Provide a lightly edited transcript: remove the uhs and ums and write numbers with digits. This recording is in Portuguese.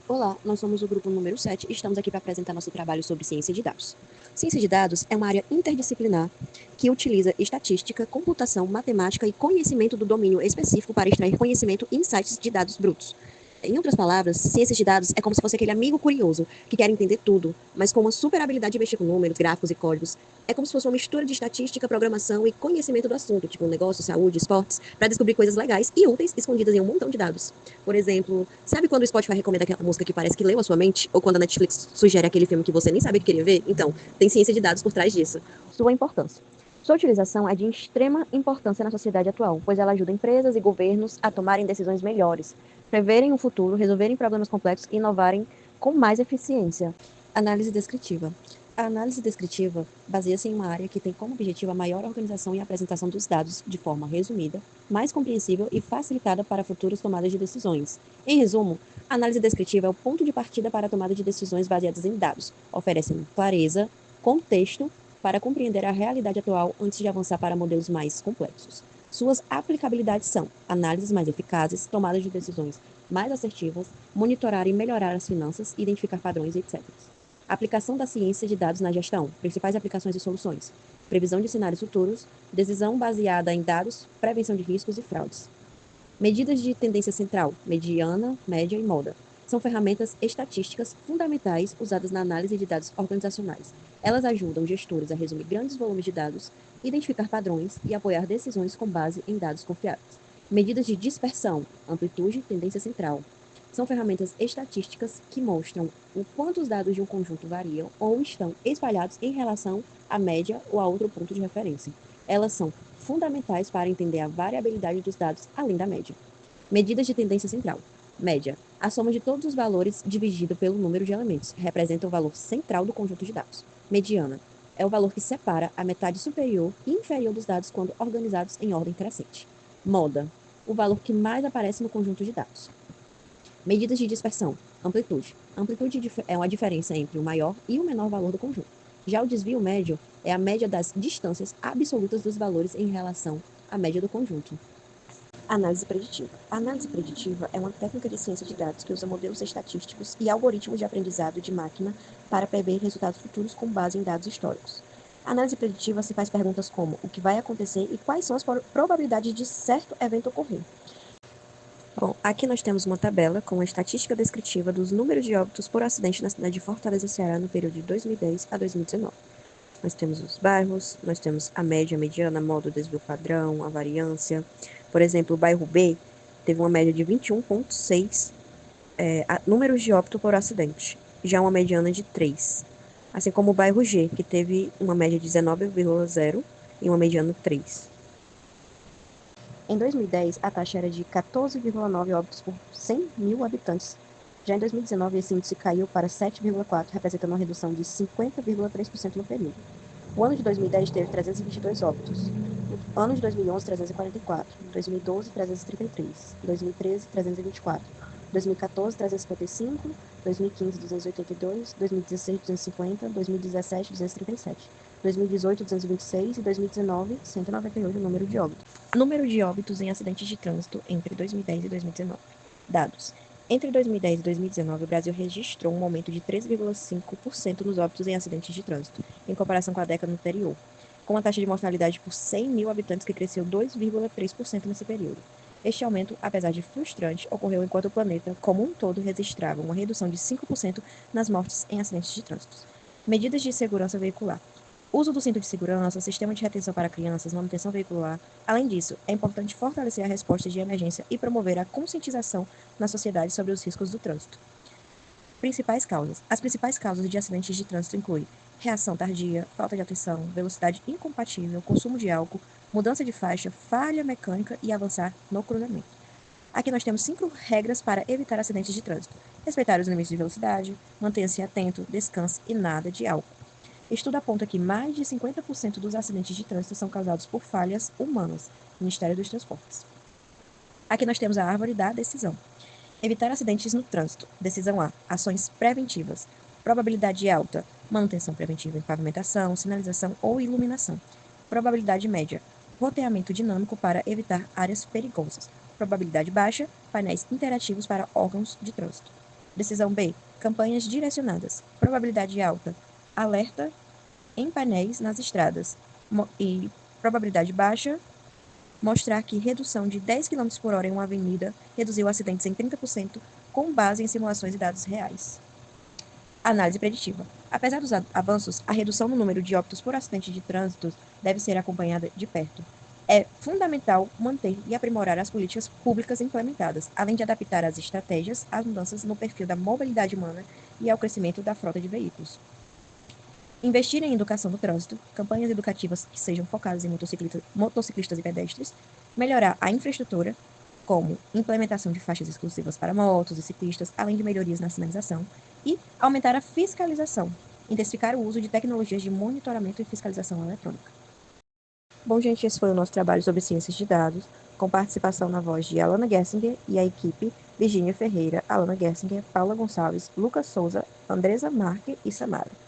Olá, nós somos o grupo número 7 e estamos aqui para apresentar nosso trabalho sobre ciência de dados. Ciência de dados é uma área interdisciplinar que utiliza estatística, computação, matemática e conhecimento do domínio específico para extrair conhecimento e insights de dados brutos. Em outras palavras, ciência de dados é como se fosse aquele amigo curioso que quer entender tudo, mas com uma super habilidade de mexer com números, gráficos e códigos. É como se fosse uma mistura de estatística, programação e conhecimento do assunto, tipo negócio, saúde, esportes, para descobrir coisas legais e úteis escondidas em um montão de dados. Por exemplo, sabe quando o Spotify recomenda aquela música que parece que leu a sua mente? Ou quando a Netflix sugere aquele filme que você nem sabia que queria ver? Então, tem ciência de dados por trás disso. Sua importância. Sua utilização é de extrema importância na sociedade atual, pois ela ajuda empresas e governos a tomarem decisões melhores, preverem o futuro, resolverem problemas complexos e inovarem com mais eficiência. Análise descritiva. A análise descritiva baseia-se em uma área que tem como objetivo a maior organização e apresentação dos dados de forma resumida, mais compreensível e facilitada para futuras tomadas de decisões. Em resumo, a análise descritiva é o ponto de partida para a tomada de decisões baseadas em dados, oferecendo clareza, contexto para compreender a realidade atual antes de avançar para modelos mais complexos. Suas aplicabilidades são análises mais eficazes, tomadas de decisões mais assertivas, monitorar e melhorar as finanças, identificar padrões, etc. Aplicação da ciência de dados na gestão, principais aplicações e soluções, previsão de cenários futuros, decisão baseada em dados, prevenção de riscos e fraudes. Medidas de tendência central, mediana, média e moda. São ferramentas estatísticas fundamentais usadas na análise de dados organizacionais. Elas ajudam gestores a resumir grandes volumes de dados, identificar padrões e apoiar decisões com base em dados confiáveis. Medidas de dispersão, amplitude, tendência central. São ferramentas estatísticas que mostram o quanto os dados de um conjunto variam ou estão espalhados em relação à média ou a outro ponto de referência. Elas são fundamentais para entender a variabilidade dos dados além da média. Medidas de tendência central. Média. A soma de todos os valores dividido pelo número de elementos representa o valor central do conjunto de dados. Mediana. É o valor que separa a metade superior e inferior dos dados quando organizados em ordem crescente. Moda. O valor que mais aparece no conjunto de dados. Medidas de dispersão. Amplitude. Amplitude é uma diferença entre o maior e o menor valor do conjunto. Já o desvio médio é a média das distâncias absolutas dos valores em relação à média do conjunto. Análise preditiva. A análise preditiva é uma técnica de ciência de dados que usa modelos estatísticos e algoritmos de aprendizado de máquina para prever resultados futuros com base em dados históricos. A análise preditiva se faz perguntas como o que vai acontecer e quais são as probabilidades de certo evento ocorrer. Bom, aqui nós temos uma tabela com a estatística descritiva dos números de óbitos por acidente na cidade de Fortaleza, Ceará, no período de 2010 a 2019. Nós temos os bairros, nós temos a média, a mediana, a modo, o desvio padrão, a variância. Por exemplo, o bairro B teve uma média de 21,6 números de óbito por acidente, já uma mediana de 3. Assim como o bairro G, que teve uma média de 19,0 e uma mediana de 3. Em 2010, a taxa era de 14,9 óbitos por 100 mil habitantes. Já em 2019, esse índice caiu para 7,4, representando uma redução de 50,3% no período. O ano de 2010 teve 322 óbitos. No ano de 2011, 344. 2012, 333. 2013, 324. 2014, 355. 2015, 282. 2016, 250. 2017, 237. 2018, 226 e 2019, 198 o número de óbitos. Número de óbitos em acidentes de trânsito entre 2010 e 2019. Dados. Entre 2010 e 2019, o Brasil registrou um aumento de 13,5% nos óbitos em acidentes de trânsito, em comparação com a década anterior, com uma taxa de mortalidade por 100 mil habitantes que cresceu 2,3% nesse período. Este aumento, apesar de frustrante, ocorreu enquanto o planeta, como um todo, registrava uma redução de 5% nas mortes em acidentes de trânsito. Medidas de segurança veicular. Uso do cinto de segurança, sistema de retenção para crianças, manutenção veicular. Além disso, é importante fortalecer a resposta de emergência e promover a conscientização na sociedade sobre os riscos do trânsito. Principais causas. As principais causas de acidentes de trânsito incluem reação tardia, falta de atenção, velocidade incompatível, consumo de álcool, mudança de faixa, falha mecânica e avançar no cruzamento. Aqui nós temos 5 regras para evitar acidentes de trânsito. Respeitar os limites de velocidade, mantenha-se atento, descanse e nada de álcool. Estudo aponta que mais de 50% dos acidentes de trânsito são causados por falhas humanas. Ministério dos Transportes. Aqui nós temos a árvore da decisão. Evitar acidentes no trânsito. Decisão A. Ações preventivas. Probabilidade alta. Manutenção preventiva em pavimentação, sinalização ou iluminação. Probabilidade média. Roteamento dinâmico para evitar áreas perigosas. Probabilidade baixa. Painéis interativos para órgãos de trânsito. Decisão B, campanhas direcionadas. Probabilidade alta, alerta em painéis nas estradas. E probabilidade baixa, mostrar que redução de 10 km por hora em uma avenida reduziu acidentes em 30% com base em simulações e dados reais. Análise preditiva. Apesar dos avanços, a redução no número de óbitos por acidente de trânsito deve ser acompanhada de perto. É fundamental manter e aprimorar as políticas públicas implementadas, além de adaptar as estratégias às mudanças no perfil da mobilidade humana e ao crescimento da frota de veículos. Investir em educação do trânsito, campanhas educativas que sejam focadas em motociclistas e pedestres, melhorar a infraestrutura, como implementação de faixas exclusivas para motos e ciclistas, além de melhorias na sinalização, e aumentar a fiscalização, intensificar o uso de tecnologias de monitoramento e fiscalização eletrônica. Bom, gente, esse foi o nosso trabalho sobre ciências de dados, com participação na voz de Alana Gessinger e a equipe Virgínia Ferreira, Alana Gessinger, Paula Gonçalves, Lucas Souza, Andresa Marque e Samara.